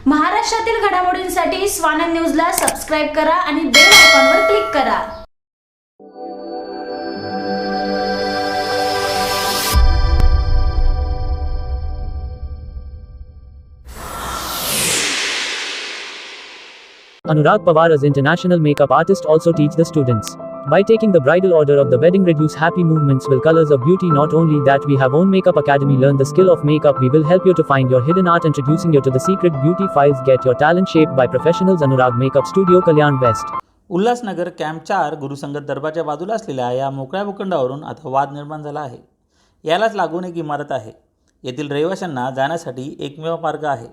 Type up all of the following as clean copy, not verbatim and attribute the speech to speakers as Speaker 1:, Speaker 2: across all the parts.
Speaker 1: महाराष्ट्रातील घडामोडींसाठी स्वानंद न्यूजला सबस्क्राइब करा आणि बेल आयकॉनवर क्लिक करा।
Speaker 2: Anurag Pawar as international makeup artist also teach the students. By taking the bridal order of the wedding reduce happy movements will colors of beauty. Not only that, we have own makeup academy. Learn the skill of makeup. We will help you to find your hidden art, introducing you to the secret beauty files. Get your talent shaped by professionals. Anurag Makeup Studio, Kalyan West.
Speaker 3: Ulhasnagar camp 4 गुरुसंगत दरबारच्या बाजूला असलेल्या या मोकळ्या भूखंडावरून आता वाद निर्माण झाला आहे। यालाच लागून एक इमारत आहे। येथील रहिवाशांना जाण्यासाठी एकमेव मार्ग आहे।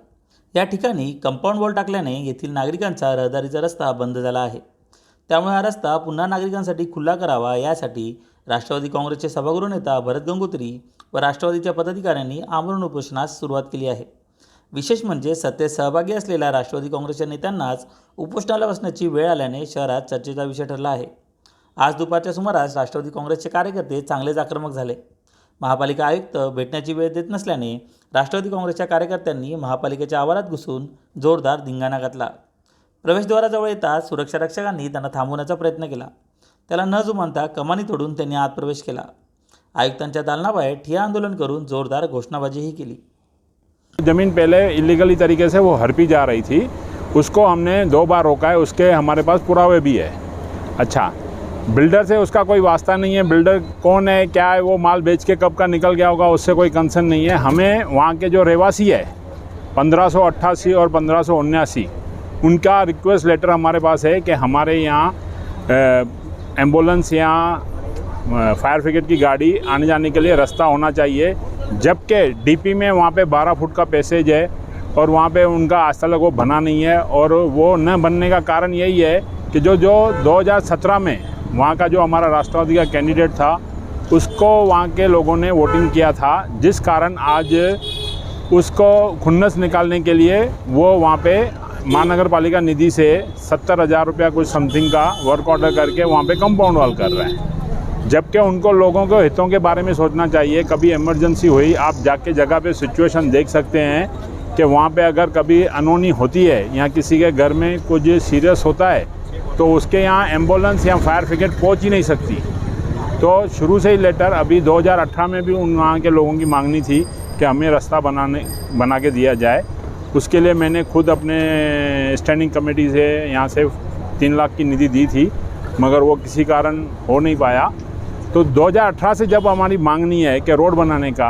Speaker 3: या ठिकाणी कंपाऊंड वॉल टाकल्याने येथील नागरिकांचा रहदारीचा रस्ता बंद झाला आहे। त्यामुळे हा रस्ता पुन्हा नागरिकांसाठी खुला करावा यासाठी राष्ट्रवादी काँग्रेसचे सभागृह नेता भरत गंगोत्री व राष्ट्रवादीच्या पदाधिकाऱ्यांनी आमरण उपोषणास सुरुवात केली आहे। विशेष म्हणजे सत्तेत सहभागी असलेल्या राष्ट्रवादी काँग्रेसच्या नेत्यांनाच उपोषणाला बसण्याची वेळ आल्याने शहरात चर्चेचा विषय ठरला आहे। आज दुपारच्या सुमारास राष्ट्रवादी काँग्रेसचे कार्यकर्ते चांगलेच आक्रमक झाले। महापालिका आयुक्त भेटण्याची वेळ देत नसल्याने राष्ट्रवादी काँग्रेसच्या कार्यकर्त्यांनी महापालिकेच्या आवारात घुसून जोरदार धिंगाणा घातला। प्रवेशद्वाराजवळ येताच सुरक्षा रक्षकांनी त्यांना थांबवण्याचा प्रयत्न केला। त्याला न जुमानता कमानी तोडून त्यांनी आत प्रवेश केला। आयुक्तांच्या दालनाबाहेर ठिय्या आंदोलन करून जोरदार घोषणाबाजीही केली।
Speaker 4: ज़मीन पहले इलीगली तरीके से वो हड़पी जा रही थी, उसको हमने 2 बार रोका है, उसके हमारे पास पुरावे भी है। अच्छा, बिल्डर से उसका कोई वास्ता नहीं है, बिल्डर कौन है क्या है, वो माल बेच के कब का निकल गया होगा, उससे कोई कंसर्न नहीं है। हमें वहाँ के जो रहवासी है 1588 और 1579 उनका रिक्वेस्ट लेटर हमारे पास है कि हमारे यहाँ एम्बुलेंस या फायर ब्रिगेड की गाड़ी आने जाने के लिए रास्ता होना चाहिए। जबकि डीपी में वहाँ पे 12 फुट का पैसेज है और वहाँ पे उनका आज तक वो बना नहीं है। और वो न बनने का कारण यही है कि जो 2017 में वहाँ का जो हमारा राष्ट्रवादी का कैंडिडेट था उसको वहाँ के लोगों ने वोटिंग किया था, जिस कारण आज उसको खुन्नस निकालने के लिए वो वहाँ पे महानगर पालिका निधि से 70,000 रुपया कुछ समथिंग का वर्क ऑर्डर करके वहाँ पे कंपाउंड वॉल कर रहे हैं। जबकि उनको लोगों के हितों के बारे में सोचना चाहिए। कभी इमरजेंसी हुई, आप जाके जगह पे सिचुएशन देख सकते हैं कि वहाँ पे अगर कभी अनहोनी होती है या किसी के घर में कुछ सीरियस होता है तो उसके यहाँ एम्बुलेंस या फायर ब्रिगेड पहुँच ही नहीं सकती। तो शुरू से ही लेटर अभी 2018 में भी उन वहाँ के लोगों की मांगनी थी कि हमें रास्ता बना के दिया जाए। उसके लिए मैंने खुद अपने स्टैंडिंग कमेटी से यहाँ से 3 लाख की निधि दी थी, मगर वो किसी कारण हो नहीं पाया। तो 2018 से जब हमारी मांगनी है कि रोड बनाने का,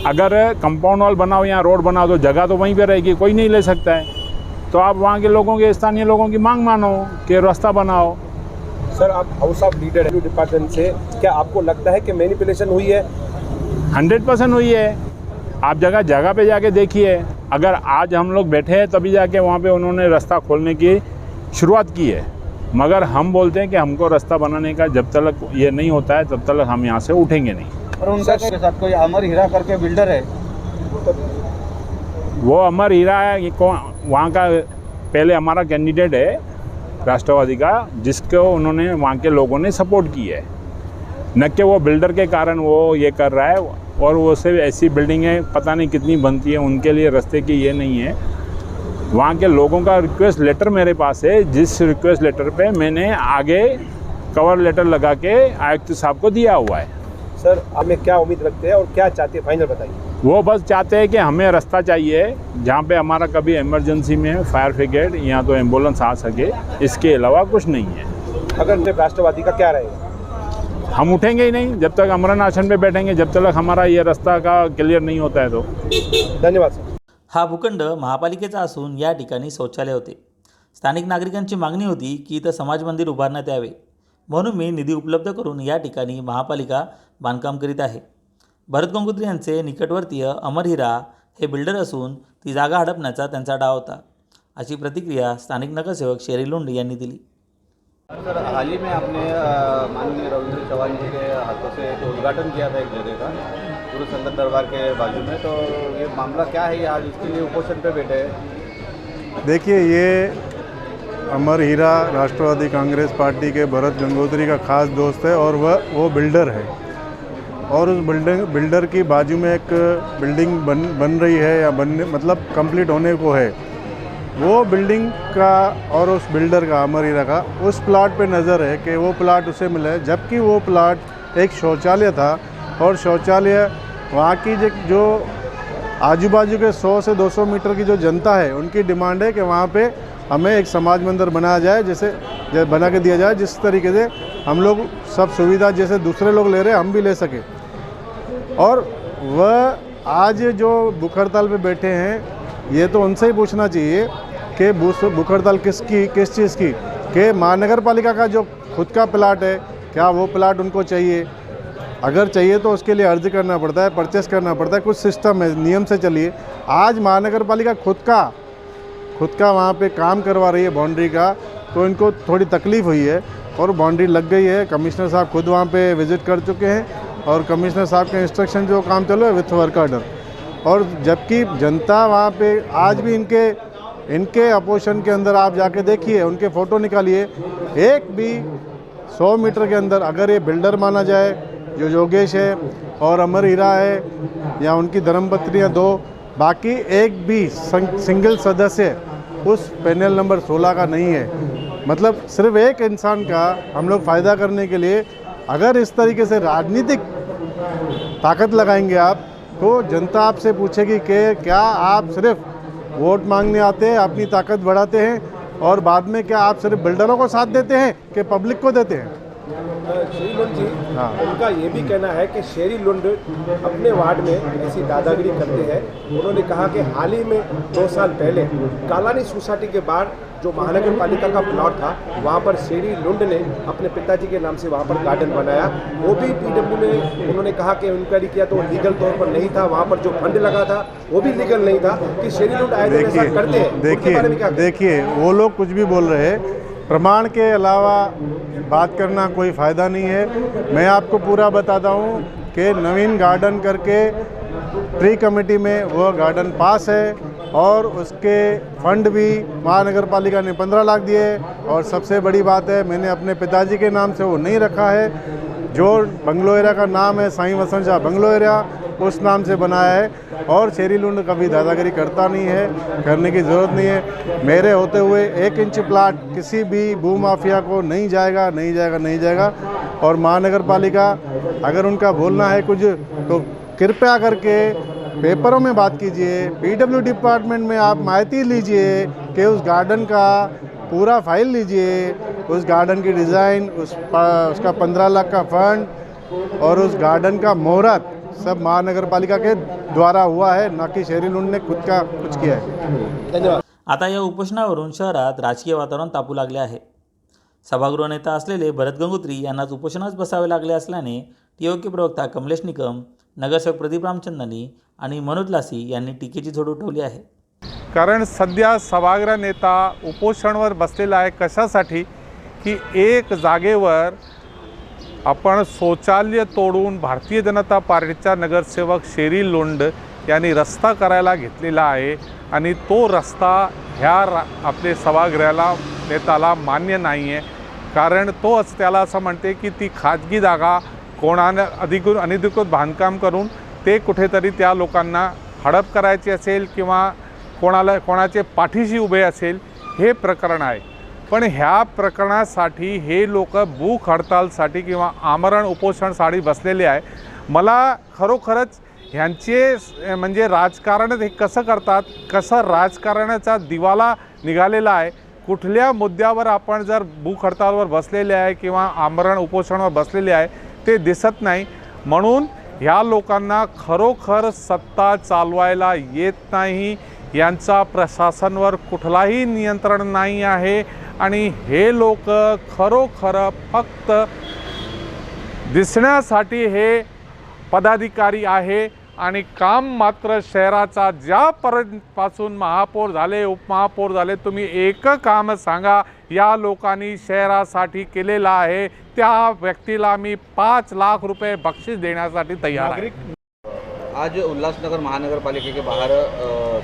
Speaker 4: अगर कंपाउंड वॉल बनाओ या रोड बनाओ तो जगह तो वहीं पे रहेगी, कोई नहीं ले सकता है। तो आप वहाँ के लोगों के, स्थानीय लोगों की मांग मानो कि रास्ता बनाओ।
Speaker 5: सर, आप हाउस ऑफ लीडर है डिपार्टमेंट से, क्या आपको लगता है कि मैनिपुलेशन हुई है?
Speaker 4: 100% हुई है। आप जगह पे जाके देखिए। अगर आज हम लोग बैठे हैं तभी जाके वहाँ पे उन्होंने रास्ता खोलने की शुरुआत की है, मगर हम बोलते हैं कि हमको रास्ता बनाने का जब तक ये नहीं होता है तब तक हम यहाँ से उठेंगे नहीं।
Speaker 5: और उनका साथ कोई अमर हीरा करके बिल्डर है,
Speaker 4: वो अमर हीरा है, ये कौन? वहाँ का पहले हमारा कैंडिडेट है राष्ट्रवादी का, जिसको उन्होंने वहाँ के लोगों ने सपोर्ट की है, न कि वो बिल्डर के कारण वो ये कर रहा है। और वो सिर्फ ऐसी बिल्डिंगें पता नहीं कितनी बनती है, उनके लिए रास्ते की ये नहीं है। वहाँ के लोगों का रिक्वेस्ट लेटर मेरे पास है, जिस रिक्वेस्ट लेटर पे मैंने आगे कवर लेटर लगा के आयुक्त साहब को दिया हुआ है।
Speaker 5: सर, हमें क्या उम्मीद रखते हैं और क्या चाहते हैं, फाइनल बताइए।
Speaker 4: वो बस चाहते हैं कि हमें रास्ता चाहिए जहाँ पे हमारा कभी इमरजेंसी में फायर ब्रिगेड या तो एम्बुलेंस आ सके, इसके अलावा कुछ नहीं है।
Speaker 5: अगर राष्ट्रवादी का क्या रहेगा?
Speaker 4: हम उठेंगे ही नहीं जब तक अमरन आसन पे बैठेंगे, जब तक हमारा ये रास्ता का क्लियर नहीं होता है। तो
Speaker 5: धन्यवाद सर।
Speaker 3: हा भूखंड महापालिकेचा असून या ठिकाणी शौचालय होते। स्थानिक नागरिकांची मागणी होती की इथं समाज मंदिर उभारण्यात यावे, म्हणून मी निधी उपलब्ध करून या ठिकाणी महापालिका बांधकाम करीत आहे। भरत गंगोत्री यांचे निकटवर्तीय अमर हिरा हे बिल्डर असून ती जागा हडपण्याचा त्यांचा डाव होता, अशी प्रतिक्रिया स्थानिक नगरसेवक शेरी लोंढे यांनी दिली।
Speaker 6: सर, हाल ही में आपने माननीय रविंद्र चौहान जी के हाथों से एक उद्घाटन किया था एक जगह का गुरु संगत दरबार के बाजू में, तो ये मामला क्या है, ये आज इसके लिए उपोषण पे बैठे हैं?
Speaker 7: देखिए, ये अमर हीरा राष्ट्रवादी कांग्रेस पार्टी के भरत गंगोत्री का खास दोस्त है और वो बिल्डर है। और उस बिल्डर की बाजू में एक बिल्डिंग बन रही है या बनने मतलब कंप्लीट होने को है। वो बिल्डिंग का और उस बिल्डर का, अमर हीरा का, उस प्लाट पे नज़र है कि वो प्लाट उसे मिला है, जबकि वो प्लाट एक शौचालय था और शौचालय वहाँ की जो आजू बाजू के 100 से 200 मीटर की जो जनता है उनकी डिमांड है कि वहाँ पे हमें एक समाज मंदिर बनाया जाए, जैसे बना के दिया जाए जिस तरीके से हम लोग सब सुविधा जैसे दूसरे लोग ले रहे हैं हम भी ले सकें। और वह आज जो भूख हड़ताल पे बैठे हैं ये तो उनसे ही पूछना चाहिए कि भूख हड़ताल किस चीज़ की, कि महानगर पालिका का जो खुद का प्लाट है क्या वो प्लाट उनको चाहिए? अगर चाहिए तो उसके लिए अर्ज करना पड़ता है, परचेस करना पड़ता है, कुछ सिस्टम है, नियम से चलिए। आज महानगर पालिका खुद का वहाँ पे काम करवा रही है बाउंड्री का, तो इनको थोड़ी तकलीफ़ हुई है और बाउंड्री लग गई है। कमिश्नर साहब खुद वहाँ पे विज़िट कर चुके हैं और कमिश्नर साहब के इंस्ट्रक्शन जो काम चल रहा है विथ वर्क ऑर्डर, और जबकि जनता वहाँ पे आज भी इनके अपोजिशन के अंदर आप जाके देखिए, उनके फ़ोटो निकालिए, एक भी 100 मीटर के अंदर अगर ये बिल्डर माना जाए जो योगेश है और अमर हीरा है या उनकी धर्मपत्नियाँ 2, बाकी एक भी सिंगल सदस्य उस पैनल नंबर 16 का नहीं है। मतलब सिर्फ एक इंसान का हम लोग फ़ायदा करने के लिए अगर इस तरीके से राजनीतिक ताकत लगाएंगे आप, तो जनता आपसे पूछेगी कि क्या आप सिर्फ वोट मांगने आते हैं, अपनी ताकत बढ़ाते हैं और बाद में क्या आप सिर्फ बिल्डरों को साथ देते हैं कि पब्लिक को देते हैं?
Speaker 5: शेरी लुंड जी, उनका ये भी कहना है कि शेरी लुंड अपने वार्ड में ऐसी दादागिरी करते हैं। उन्होंने कहा कि हाल ही में 2 साल पहले कालानी सोसाइटी के बाहर जो महानगर पालिका का प्लॉट था वहाँ पर शेरी लुंड ने अपने पिताजी के नाम से वहाँ पर गार्डन बनाया। वो भी पीडब्ल्यू ने उन्होंने कहा कि इंक्वायरी किया तो लीगल तौर पर नहीं था, वहाँ पर जो फंड लगा था वो भी लीगल नहीं था। कि शेरी लुंड आए दिन ऐसा करते हैं।
Speaker 7: देखिए वो लोग कुछ भी बोल रहे हैं, प्रमाण के अलावा बात करना कोई फ़ायदा नहीं है। मैं आपको पूरा बताता हूँ कि नवीन गार्डन करके ट्री कमेटी में वो गार्डन पास है और उसके फंड भी महानगर पालिका ने 15 लाख दिए, और सबसे बड़ी बात है मैंने अपने पिताजी के नाम से वो नहीं रखा है, जो बंगलो एरिया का नाम है साईं वसंत शाह बंगलो एरिया, उस नाम से बनाया है। और शेरी लुंड कभी दादागिरी करता नहीं है, करने की ज़रूरत नहीं है। मेरे होते हुए 1 इंच प्लाट किसी भी भू माफिया को नहीं जाएगा। और महानगर पालिका अगर उनका बोलना है कुछ तो कृपया करके पेपरों में बात कीजिए, पीडब्ल्यू डिपार्टमेंट में आप माहिती लीजिए कि उस गार्डन का पूरा फाइल लीजिए, उस गार्डन की डिज़ाइन, उसका 15 लाख का फंड और उस गार्डन का मुहूर्त सब महानगर पालिका के द्वारा हुआ है, ना कि शेरी लुंड ने खुद का कुछ किया है।
Speaker 5: धन्यवाद।
Speaker 3: आता या उपोषणावरून शहरात राजकीय वातावरण तापू लागले आहे। सभागृह नेता असलेले भरत गंगोत्री यांनाच उपोषणास बसावे लागले असल्याने टीओके प्रवक्ता कमलेश निकम, नगरसेवक प्रदीप रामचंदानी आणि मनोज लासी यांनी टीकेची झोड उठवली आहे।
Speaker 8: कारण सध्या सभागृह नेता उपोषणावर बसलेला आहे कशासाठी की एक जागेवर आपण शौचालय तोडून भारतीय जनता पार्टीचा नगरसेवक शेरी लुंड यांनी रस्ता करायला घेतलेला आहे आणि तो रस्ता ह्या आपले सभागृहाला नेत्याला मान्य नाही आहे। कारण तो त्याला असं म्हणते की ती खाजगी जागा कोणाने अनधिकृत बांधकाम करून ते कुठेतरी त्या लोकांना हडप करायची असेल किंवा कोणाचे पाठीशी उभे असेल हे प्रकरण आहे। पण ह्या प्रकरणासाठी हे लोक भूक हडतालसाठी किंवा आमरण उपोषणासाठी बसलेले आहे। मला खरोखरच ह्यांचे म्हणजे राजकारण हे कसं करतात, कसं राजकारणाचा दिवाला निघालेला आहे, कुठल्या मुद्द्यावर आपण जर भूक हडतालवर बसलेले आहे किंवा आमरण उपोषणावर बसलेले आहे ते दिसत नाही। म्हणून ह्या लोकांना खरोखर सत्ता चालवायला येत नाही, यांचा प्रशासनावर कुठलाही नियंत्रण नाही आहे आणि हे लोक खरोखर फक्त दिसण्यासाठी हे पदाधिकारी आहे आणि काम मात्र शहराचा ज्यापासून महापौर झाले उपमहापौर झाले तुम्ही एक काम सांगा या लोकांनी शहरासाठी केलेला आहे त्या व्यक्तीला मी 5 लाख रुपये बक्षीस देण्यासाठी तयार आहे।
Speaker 6: आज उल्लासनगर महानगर पालिका के बाहर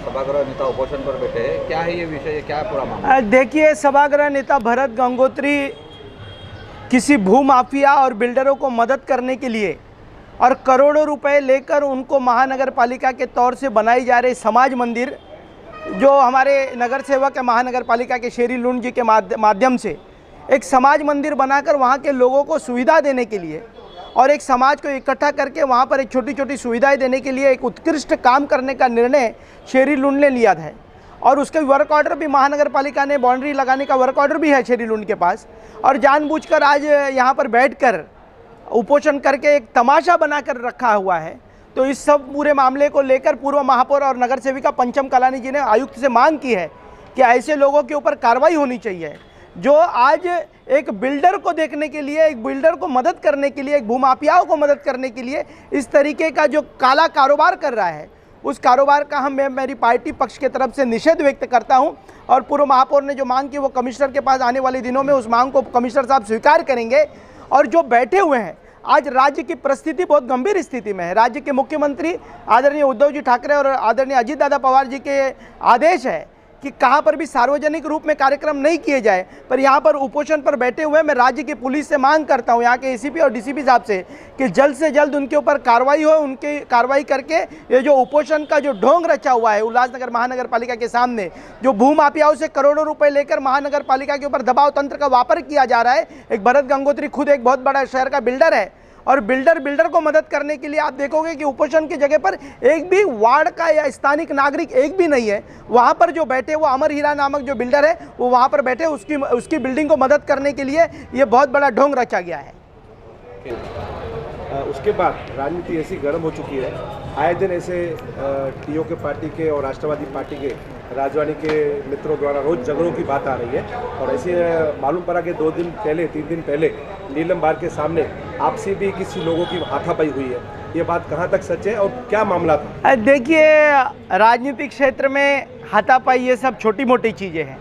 Speaker 6: सभागृह नेता उपोषण पर बैठे हैं, क्या है ये विषय, क्या पूरा मामला?
Speaker 9: देखिए, सभागृह नेता भरत गंगोत्री किसी भूमाफिया और बिल्डरों को मदद करने के लिए और करोड़ों रुपए लेकर उनको महानगर पालिका के तौर से बनाई जा रही समाज मंदिर, जो हमारे नगर सेवक है महानगर पालिका के शेरी लुंड जी के माध्यम से एक समाज मंदिर बनाकर वहाँ के लोगों को सुविधा देने के लिए और एक समाज को इकट्ठा करके वहाँ पर एक छोटी छोटी सुविधाएं देने के लिए एक उत्कृष्ट काम करने का निर्णय शेरी लुंड ने लिया है। और उसके वर्क ऑर्डर भी महानगर पालिका ने बाउंड्री लगाने का वर्क ऑर्डर भी है शेरी लुंड के पास। और जानबूझकर आज यहाँ पर बैठकर उपोषण करके एक तमाशा बनाकर रखा हुआ है। तो इस सब पूरे मामले को लेकर पूर्व महापौर और नगर सेविका पंचम कलानी जी ने आयुक्त से मांग की है कि ऐसे लोगों के ऊपर कार्रवाई होनी चाहिए जो आज एक बिल्डर को देखने के लिए, एक बिल्डर को मदद करने के लिए, एक भूमाफियाओं को मदद करने के लिए इस तरीके का जो काला कारोबार कर रहा है, उस कारोबार का मैं मेरी पार्टी पक्ष के तरफ से निषेध व्यक्त करता हूं। और पूर्व महापौर ने जो मांग की वो कमिश्नर के पास आने वाले दिनों में उस मांग को कमिश्नर साहब स्वीकार करेंगे। और जो बैठे हुए हैं, आज राज्य की परिस्थिति बहुत गंभीर स्थिति में है। राज्य के मुख्यमंत्री आदरणीय उद्धव जी ठाकरे और आदरणीय अजीत दादा पवार जी के आदेश है कि कहाँ पर भी सार्वजनिक रूप में कार्यक्रम नहीं किए जाए, पर यहाँ पर उपोषण पर बैठे हुए मैं राज्य की पुलिस से मांग करता हूँ, यहाँ के एसीपी और डीसीपी साहब से, कि जल्द से जल्द उनके ऊपर कार्रवाई हो। उनके कार्रवाई करके ये जो उपोषण का जो ढोंग रचा हुआ है उल्लासनगर महानगर पालिका के सामने, जो भूमाफियाओं से करोड़ों रुपए लेकर महानगर पालिका के ऊपर दबाव तंत्र का वापर किया जा रहा है। एक भरत गंगोत्री खुद एक बहुत बड़ा शहर का बिल्डर है और बिल्डर को मदद करने के लिए आप देखोगे कि उपोषण की जगह पर एक भी वार्ड का या स्थानिक नागरिक एक भी नहीं है। वहाँ पर जो बैठे वो अमर हीरा नामक जो बिल्डर है वो वहाँ पर बैठे उसकी बिल्डिंग को मदद करने के लिए ये बहुत बड़ा ढोंग रचा गया है।
Speaker 5: उसके बाद राजनीति ऐसी गर्म हो चुकी है, आए दिन ऐसे टीओके पार्टी के और राष्ट्रवादी पार्टी के राजवानी के मित्रों द्वारा रोज झगड़ों की बात आ रही है। और ऐसे मालूम पड़ा कि 2 दिन पहले 3 दिन पहले नीलम बार के सामने आपसी भी किसी लोगों की हाथापाई हुई है। ये बात कहाँ तक सच है और क्या मामला था?
Speaker 9: देखिए, राजनीतिक क्षेत्र में हाथापाई ये सब छोटी मोटी चीज़ें हैं।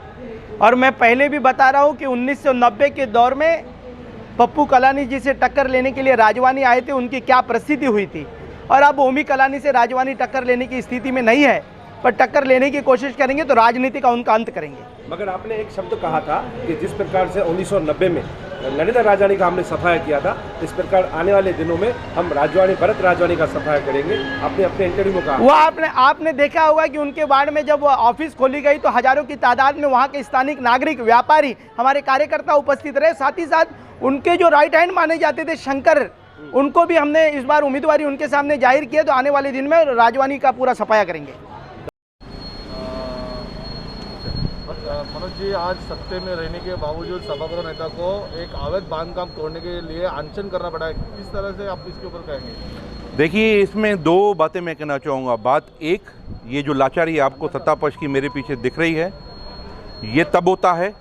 Speaker 9: और मैं पहले भी बता रहा हूँ कि 1990 के दौर में पप्पू कलानी जी से टक्कर लेने के लिए राजवानी आए थे, उनकी क्या परिस्थिति हुई थी। और अब ओमी कलानी से राजवानी टक्कर लेने की स्थिति में नहीं है, पर टक्कर लेने की कोशिश करेंगे तो राजनीति का उनका अंत करेंगे।
Speaker 5: मगर आपने एक शब्द कहा था कि जिस प्रकार से 1990 में ललिता राजवानी का हमने सफाया किया था, इस प्रकार आने वाले दिनों में हम भरत राजवानी का सफाया करेंगे। आपने अपने इंटरव्यू में कहा
Speaker 9: वो आपने देखा होगा कि उनके वार्ड में जब ऑफिस खोली गई तो हजारों की तादाद में वहाँ के स्थानिक नागरिक, व्यापारी, हमारे कार्यकर्ता उपस्थित रहे। साथ ही साथ उनके जो राइट हैंड माने जाते थे शंकर, उनको भी हमने इस बार उम्मीदवारी उनके सामने जाहिर किया। तो आने वाले दिन में राजवानी का पूरा सफाया करेंगे।
Speaker 10: मनोज जी, आज सत्ते में रहने के बावजूद सभागृह नेता को एक अवैध बांधकाम तोड़ने के लिए अनशन करना पड़ा है, किस तरह से आप इसके ऊपर कहेंगे?
Speaker 11: देखिए, इसमें 2 बातें मैं कहना चाहूँगा। बात एक, ये जो लाचारी आपको सत्ता पक्ष की मेरे पीछे दिख रही है, ये तब होता है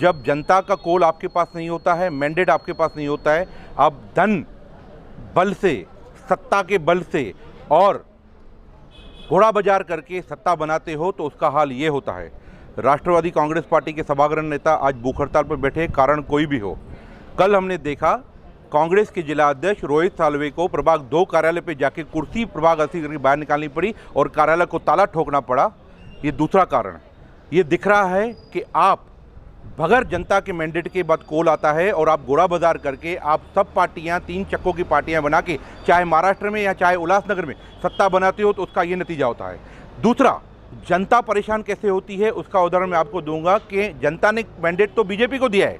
Speaker 11: जब जनता का कॉल आपके पास नहीं होता है, मैंडेट आपके पास नहीं होता है। आप धन बल से, सत्ता के बल से और घोड़ा बाजार करके सत्ता बनाते हो तो उसका हाल ये होता है। राष्ट्रवादी कांग्रेस पार्टी के सभागृह नेता आज भूख हड़ताल पर बैठे, कारण कोई भी हो। कल हमने देखा कांग्रेस के जिला अध्यक्ष रोहित सालवे को प्रभाग 2 कार्यालय पे जाके कुर्सी प्रभाग 80 करके बाहर निकालनी पड़ी और कार्यालय को ताला ठोकना पड़ा। ये दूसरा कारण। ये दिख रहा है कि आप बगैर जनता के मैंडेट के बाद कॉल आता है और आप घोड़ा बाजार करके आप सब पार्टियां, 3 चक्कों की पार्टियां बना के चाहे महाराष्ट्र में या चाहे उल्लासनगर में सत्ता बनाते हो तो उसका ये नतीजा होता है। दूसरा, जनता परेशान कैसे होती है उसका उदाहरण मैं आपको दूंगा कि जनता ने मैंडेट तो बीजेपी को दिया है।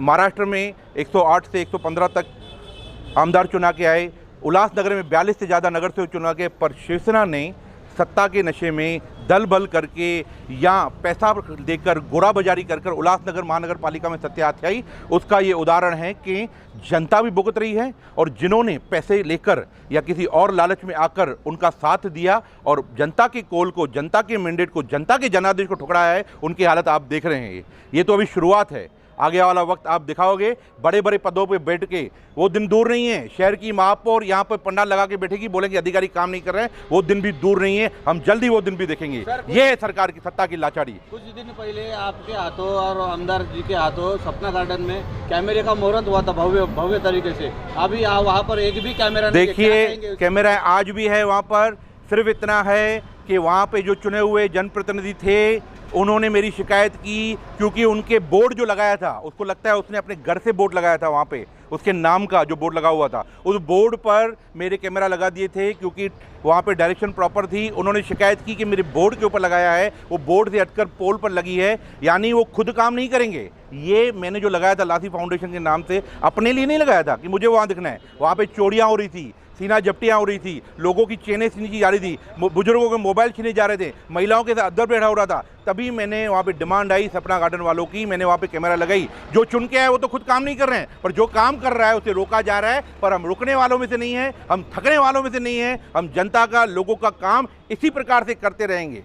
Speaker 11: महाराष्ट्र में 108 से 115 तक आमदार चुना के आए, उल्लासनगर में 42 से ज़्यादा नगर सेवक चुना के, पर शिवसेना ने सत्ता के नशे में दल बल करके या पैसा देकर गोरा बाजारी कर उल्लासनगर महानगर पालिका में सत्याध्यायी, उसका ये उदाहरण है कि जनता भी भुगत रही है और जिन्होंने पैसे लेकर या किसी और लालच में आकर उनका साथ दिया और जनता के कॉल को, जनता के मैंडेट को, जनता के जनादेश को ठुकराया है, उनकी हालत आप देख रहे हैं। ये तो अभी शुरुआत है, आगे वाला वक्त आप दिखाओगे। बड़े बड़े पदों पे बैठ के, वो दिन दूर नहीं है, शहर की महापौर यहाँ पर पंडाल लगा के बैठेगी, बोलेंगे अधिकारी काम नहीं कर रहे हैं, वो दिन भी दूर नहीं है। हम जल्दी वो दिन भी देखेंगे। ये है सरकार की सत्ता की लाचारी।
Speaker 6: कुछ दिन पहले आपके हाथों और आमदार जी के हाथों सपना गार्डन में कैमरे का मुहूर्त हुआ था भव्य तरीके से। अभी वहाँ पर एक भी कैमरा नहीं।
Speaker 11: देखिए, कैमरा आज भी है वहाँ पर। सिर्फ इतना है कि वहाँ पे जो चुने हुए जनप्रतिनिधि थे उन्होंने मेरी शिकायत की क्योंकि उनके बोर्ड जो लगाया था, उसको लगता है उसने अपने घर से बोर्ड लगाया था, वहाँ पे उसके नाम का जो बोर्ड लगा हुआ था उस बोर्ड पर मेरे कैमरा लगा दिए थे क्योंकि वहाँ पे डायरेक्शन प्रॉपर थी। उन्होंने शिकायत की कि मेरे बोर्ड के ऊपर लगाया है, वो बोर्ड से हटकर पोल पर लगी है, यानी वो खुद काम नहीं करेंगे। ये मैंने जो लगाया था लासी फाउंडेशन के नाम से, अपने लिए नहीं लगाया था कि मुझे वहाँ दिखना है। वहाँ पे चोरियाँ हो रही थी, सीना झपटियाँ हो रही थी, लोगों की चेनें छीनी जा रही थी, बुजुर्गों के मोबाइल छीने जा रहे थे, महिलाओं के साथ अदर बैठा हो रहा था। तभी मैंने वहाँ पे डिमांड आई सपना गार्डन वालों की, मैंने वहाँ पे कैमरा लगाई। जो चुन के आए वो तो खुद काम नहीं कर रहे हैं, पर जो काम कर रहा है उसे रोका जा रहा है। पर हम रुकने वालों में से नहीं हैं, हम थकने वालों में से नहीं हैं, हम जनता का, लोगों का काम इसी प्रकार से करते रहेंगे।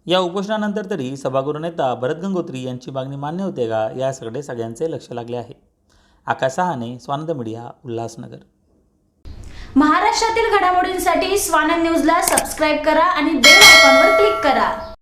Speaker 3: या उपोषणानंतर तरी सभागृह नेता भरत गंगोत्री यांची मागणी मान्य होते का, याकडे सगळ्यांचे लक्ष लागले आहे। आकाश सहाने, स्वानंद मीडिया, उल्हासनगर।
Speaker 1: महाराष्ट्रातील घडामोडींसाठी स्वानंद न्यूजला सबस्क्राईब करा आणि बेल आयकॉनवर क्लिक करा।